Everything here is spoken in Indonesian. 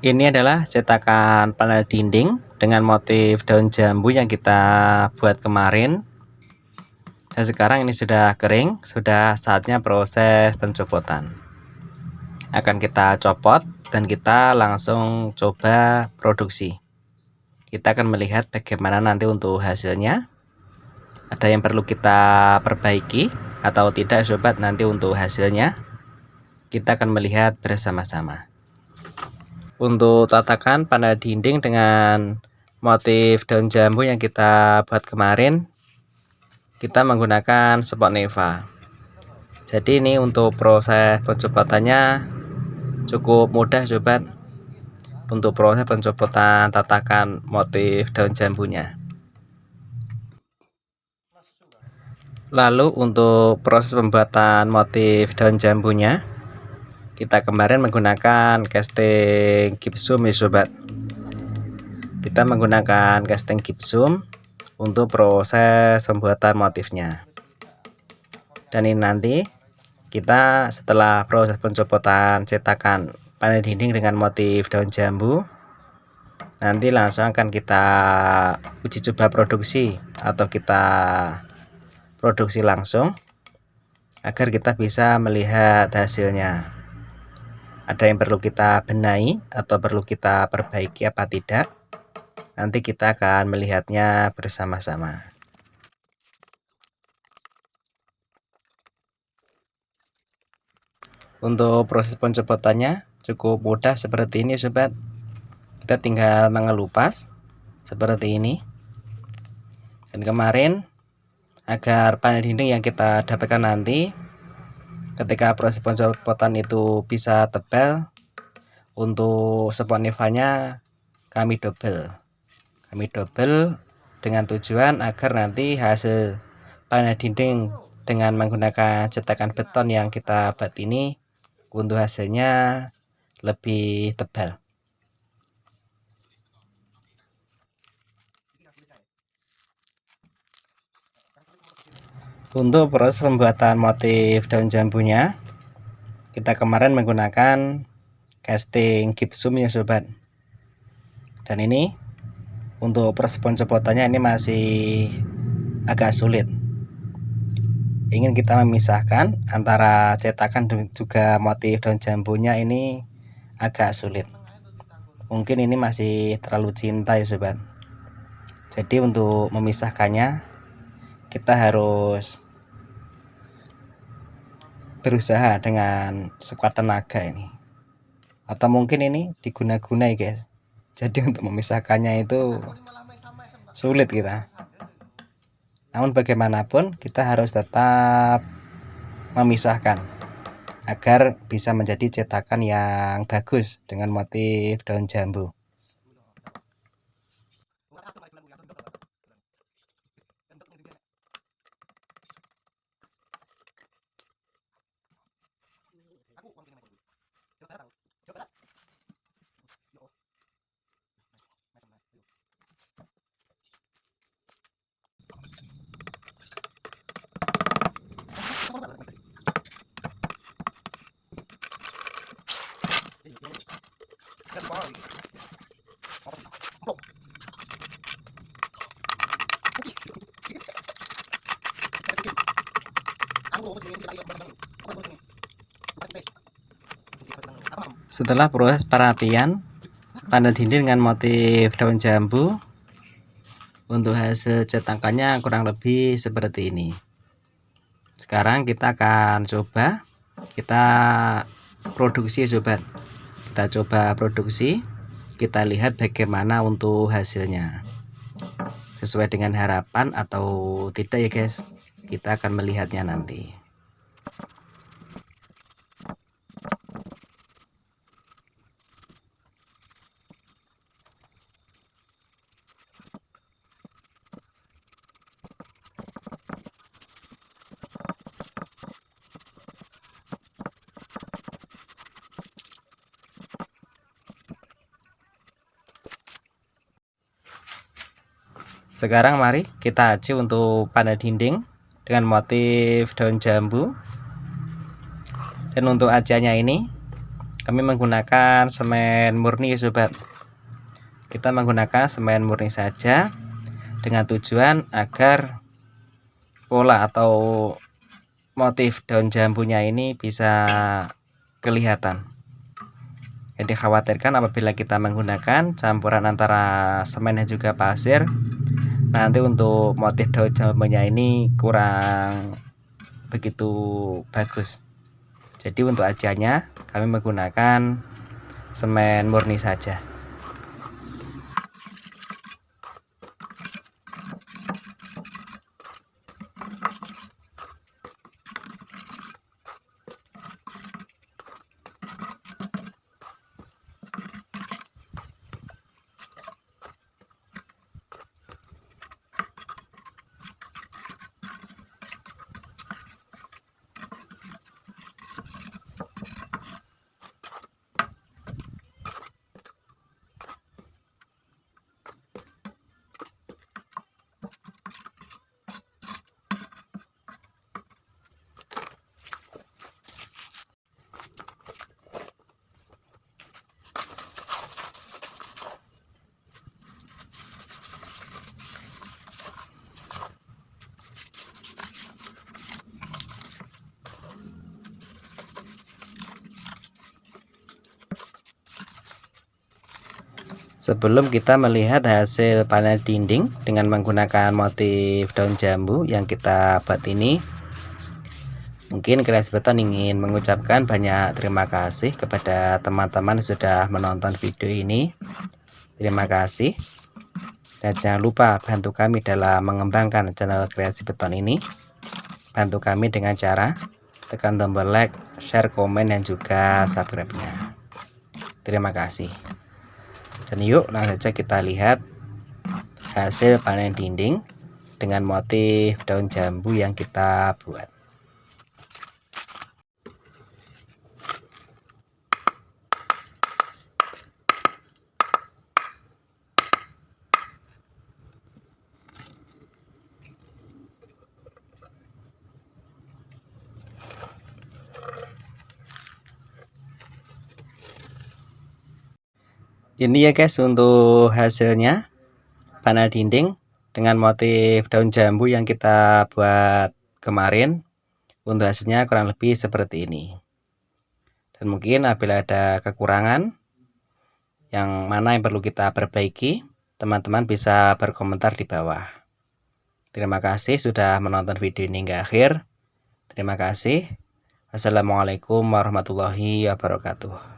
Ini adalah cetakan panel dinding dengan motif daun jambu yang kita buat kemarin. Dan sekarang ini sudah kering, sudah saatnya proses pencopotan. Akan kita copot dan kita langsung coba produksi. Kita akan melihat bagaimana nanti untuk hasilnya. Ada yang perlu kita perbaiki atau tidak sobat nanti untuk hasilnya. Kita akan melihat bersama-sama. Untuk tatakan panel dinding dengan motif daun jambu yang kita buat kemarin, kita menggunakan spot neva. Jadi ini untuk proses pencopotannya cukup mudah sobat, untuk proses pencopotan tatakan motif daun jambunya. Lalu untuk proses pembuatan motif daun jambunya, kita kemarin menggunakan casting gipsum ya sobat. Kita menggunakan casting gipsum untuk proses pembuatan motifnya. Dan ini nanti kita setelah proses pencopotan cetakan panel dinding dengan motif daun jambu, nanti langsung akan kita uji coba produksi atau kita produksi langsung agar kita bisa melihat hasilnya. Ada yang perlu kita benahi atau perlu kita perbaiki apa tidak, nanti kita akan melihatnya bersama-sama. Untuk proses pencopotannya cukup mudah seperti ini sobat. Kita tinggal mengelupas seperti ini. Dan kemarin agar panel dinding yang kita dapatkan nanti ketika proses pencopotan itu bisa tebal, untuk spot nevanya kami double dengan tujuan agar nanti hasil panel dinding dengan menggunakan cetakan beton yang kita buat ini untuk hasilnya lebih tebal. Untuk proses pembuatan motif daun jambunya, kita kemarin menggunakan casting gipsum ya sobat. Dan ini untuk proses pencopotannya ini masih agak sulit. Ingin kita memisahkan antara cetakan dan juga motif daun jambunya ini agak sulit. Mungkin ini masih terlalu cinta ya sobat. Jadi untuk memisahkannya kita harus berusaha dengan sekuat tenaga ini, atau mungkin ini diguna-guna ya guys. Jadi untuk memisahkannya itu sulit kita. Namun bagaimanapun kita harus tetap memisahkan agar bisa menjadi cetakan yang bagus dengan motif daun jambu. Setelah proses perapian panel dinding dengan motif daun jambu, untuk hasil cetakannya kurang lebih seperti ini. Sekarang kita akan coba kita produksi sobat. Kita coba produksi, kita lihat bagaimana untuk hasilnya, sesuai dengan harapan atau tidak ya guys. Kita akan melihatnya nanti. Sekarang mari kita aci untuk panel dinding dengan motif daun jambu. Dan untuk aciannya ini Kami menggunakan semen murni ya sobat. Kita menggunakan semen murni saja dengan tujuan agar pola atau motif daun jambunya ini bisa kelihatan. Yang dikhawatirkan apabila kita menggunakan campuran antara semen dan juga pasir, nanti untuk motif daun jambunya ini kurang begitu bagus. Jadi untuk ajiannya kami menggunakan semen murni saja. Sebelum kita melihat hasil panel dinding dengan menggunakan motif daun jambu yang kita buat ini, mungkin Kreasi Beton ingin mengucapkan banyak terima kasih kepada teman-teman yang sudah menonton video ini. Terima kasih. Dan jangan lupa bantu kami dalam mengembangkan channel Kreasi Beton ini. Bantu kami dengan cara tekan tombol like, share, komen, dan juga subscribe-nya. Terima kasih. Dan yuk langsung saja kita lihat hasil panel dinding dengan motif daun jambu yang kita buat. Ini ya guys untuk hasilnya panel dinding dengan motif daun jambu yang kita buat kemarin. Untuk hasilnya kurang lebih seperti ini. Dan mungkin apabila ada kekurangan yang mana yang perlu kita perbaiki, teman-teman bisa berkomentar di bawah. Terima kasih sudah menonton video ini hingga akhir. Terima kasih. Wassalamualaikum warahmatullahi wabarakatuh.